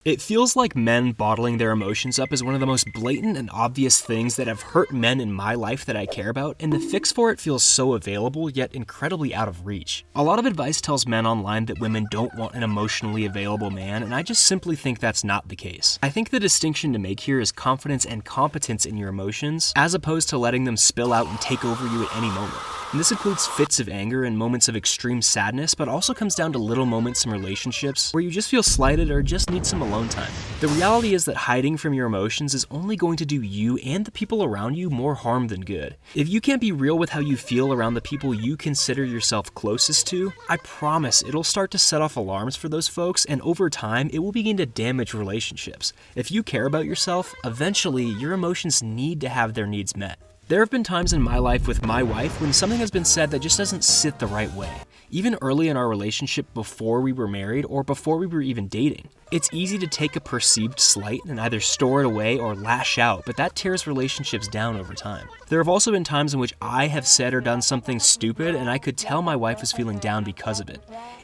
It feels like men bottling their emotions up is one of the most blatant and obvious things that have hurt men in my life that I care about, and the fix for it feels so available, yet incredibly out of reach. A lot of advice tells men online that women don't want an emotionally available man, and I just simply think that's not the case. I think the distinction to make here is confidence and competence in your emotions, as opposed to letting them spill out and take over you at any moment. And this includes fits of anger and moments of extreme sadness, but also comes down to little moments in relationships where you just feel slighted or just need some alone time. The reality is that hiding from your emotions is only going to do you and the people around you more harm than good. If you can't be real with how you feel around the people you consider yourself closest to, I promise it'll start to set off alarms for those folks, and over time, it will begin to damage relationships. If you care about yourself, eventually your emotions need to have their needs met. There have been times in my life with my wife when something has been said that just doesn't sit the right way, even early in our relationship before we were married or before we were even dating. It's easy to take a perceived slight and either store it away or lash out, but that tears relationships down over time. There have also been times in which I have said or done something stupid and I could tell my wife was feeling down because of it.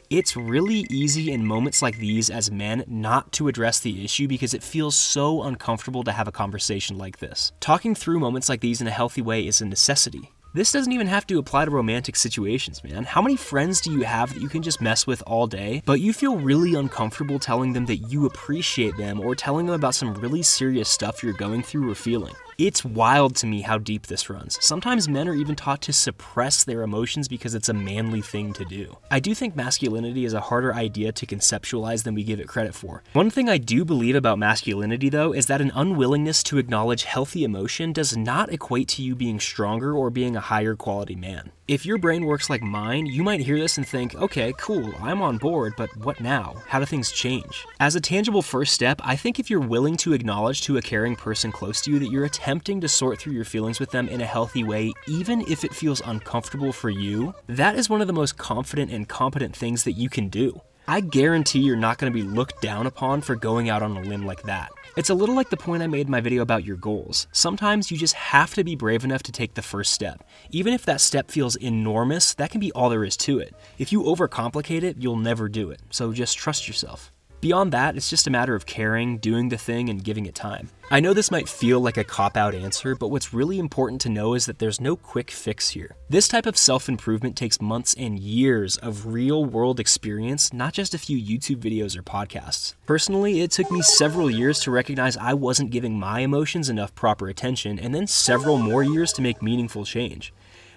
It's really easy in moments like these as men not to address the issue because it feels so uncomfortable to have a conversation like this. Talking through moments like these in a healthy way is a necessity. This doesn't even have to apply to romantic situations, man. How many friends do you have that you can just mess with all day, but you feel really uncomfortable telling them that you appreciate them or telling them about some really serious stuff you're going through or feeling? It's wild to me how deep this runs. Sometimes men are even taught to suppress their emotions because it's a manly thing to do. I do think masculinity is a harder idea to conceptualize than we give it credit for. One thing I do believe about masculinity, though, is that an unwillingness to acknowledge healthy emotion does not equate to you being stronger or being a higher quality man. If your brain works like mine, you might hear this and think, okay, cool, I'm on board, but what now? How do things change? As a tangible first step, I think if you're willing to acknowledge to a caring person close to you that you're attempting to sort through your feelings with them in a healthy way, even if it feels uncomfortable for you, that is one of the most confident and competent things that you can do. I guarantee you're not going to be looked down upon for going out on a limb like that. It's a little like the point I made in my video about your goals. Sometimes you just have to be brave enough to take the first step. Even if that step feels enormous, that can be all there is to it. If you overcomplicate it, you'll never do it. So just trust yourself. Beyond that, it's just a matter of caring, doing the thing, and giving it time. I know this might feel like a cop-out answer, but what's really important to know is that there's no quick fix here. This type of self-improvement takes months and years of real-world experience, not just a few YouTube videos or podcasts. Personally, it took me several years to recognize I wasn't giving my emotions enough proper attention, and then several more years to make meaningful change.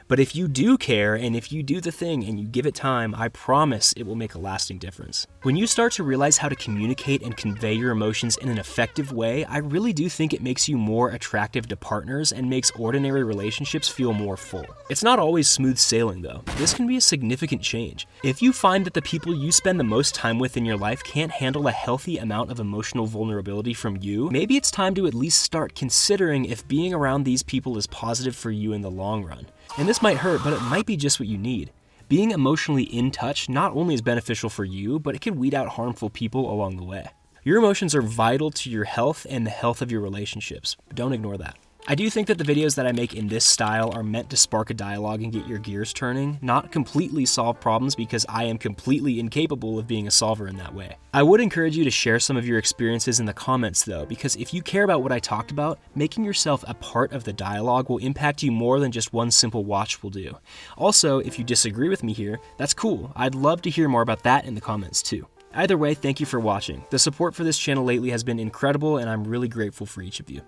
But if you do care, and if you do the thing and you give it time, I promise it will make a lasting difference. When you start to realize how to communicate and convey your emotions in an effective way, I really do think it makes you more attractive to partners and makes ordinary relationships feel more full. It's not always smooth sailing though. This can be a significant change. If you find that the people you spend the most time with in your life can't handle a healthy amount of emotional vulnerability from you, maybe it's time to at least start considering if being around these people is positive for you in the long run. And this might hurt, but it might be just what you need. Being emotionally in touch not only is beneficial for you, but it can weed out harmful people along the way. Your emotions are vital to your health and the health of your relationships. Don't ignore that. I do think that the videos that I make in this style are meant to spark a dialogue and get your gears turning, not completely solve problems because I am completely incapable of being a solver in that way. I would encourage you to share some of your experiences in the comments though, because if you care about what I talked about, making yourself a part of the dialogue will impact you more than just one simple watch will do. Also, if you disagree with me here, that's cool. I'd love to hear more about that in the comments too. Either way, thank you for watching. The support for this channel lately has been incredible and I'm really grateful for each of you.